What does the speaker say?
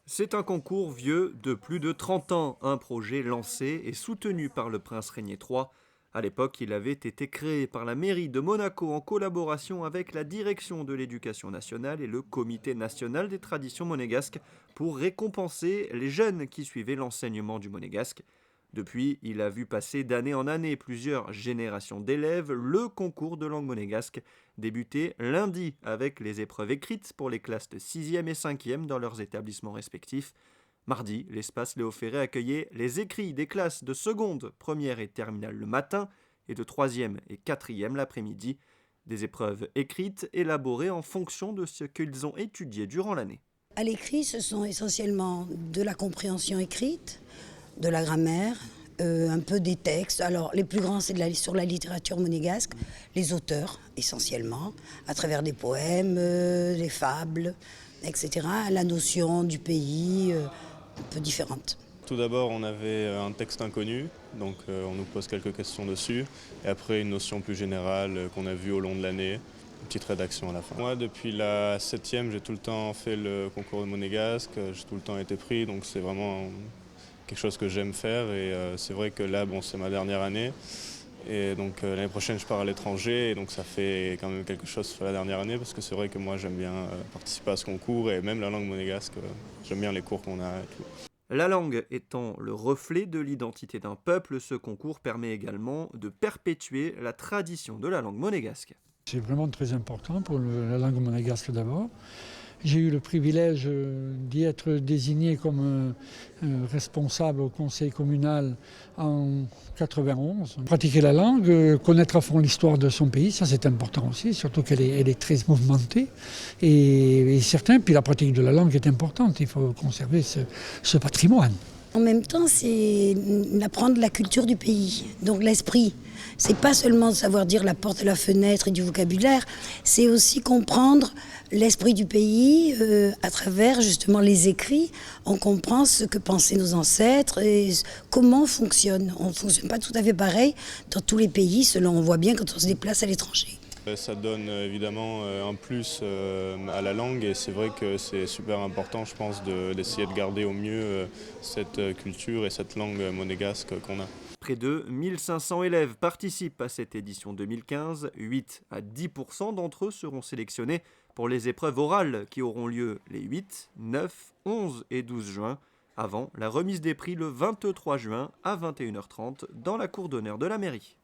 C'est un concours vieux de plus de 30 ans, un projet lancé et soutenu par le prince Régnier III. À l'époque, il avait été créé par la mairie de Monaco en collaboration avec la direction de l'éducation nationale et le comité national des traditions monégasques pour récompenser les jeunes qui suivaient l'enseignement du monégasque. Depuis, il a vu passer d'année en année plusieurs générations d'élèves. Le concours de langue monégasque débutait lundi avec les épreuves écrites pour les classes de 6e et 5e dans leurs établissements respectifs. Mardi, l'espace Léo Ferré accueillait les écrits des classes de seconde, première et terminale le matin et de 3e et 4e l'après-midi. Des épreuves écrites élaborées en fonction de ce qu'ils ont étudié durant l'année. À l'écrit, ce sont essentiellement de la compréhension écrite, de la grammaire, un peu des textes. Alors, les plus grands, c'est sur la littérature monégasque, les auteurs, essentiellement, à travers des poèmes, des fables, etc. La notion du pays, un peu différente. Tout d'abord, on avait un texte inconnu, donc on nous pose quelques questions dessus. Et après, une notion plus générale qu'on a vue au long de l'année, une petite rédaction à la fin. Moi, depuis la 7e, j'ai tout le temps fait le concours de monégasque, j'ai tout le temps été pris, donc c'est vraiment quelque chose que j'aime faire. Et c'est vrai que là, bon, c'est ma dernière année. Et donc l'année prochaine, je pars à l'étranger, et donc ça fait quand même quelque chose sur la dernière année, parce que c'est vrai que moi, j'aime bien participer à ce concours, et même la langue monégasque, j'aime bien les cours qu'on a et tout. La langue étant le reflet de l'identité d'un peuple, ce concours permet également de perpétuer la tradition de la langue monégasque. C'est vraiment très important pour la langue monégasque d'abord. J'ai eu le privilège d'y être désigné comme responsable au conseil communal en 91. Pratiquer la langue, connaître à fond l'histoire de son pays, ça c'est important aussi, surtout qu'elle est très mouvementée. Et certain, puis la pratique de la langue est importante, il faut conserver ce patrimoine. En même temps, c'est d'apprendre la culture du pays, donc l'esprit. C'est pas seulement savoir dire la porte et la fenêtre et du vocabulaire, c'est aussi comprendre l'esprit du pays à travers justement les écrits. On comprend ce que pensaient nos ancêtres et comment on fonctionne. On ne fonctionne pas tout à fait pareil dans tous les pays, selon on voit bien quand on se déplace à l'étranger. Ça donne évidemment un plus à la langue, et c'est vrai que c'est super important, je pense, d'essayer de garder au mieux cette culture et cette langue monégasque qu'on a. Près de 1500 élèves participent à cette édition 2015. 8 à 10% d'entre eux seront sélectionnés pour les épreuves orales qui auront lieu les 8, 9, 11 et 12 juin, avant la remise des prix le 23 juin à 21h30 dans la cour d'honneur de la mairie.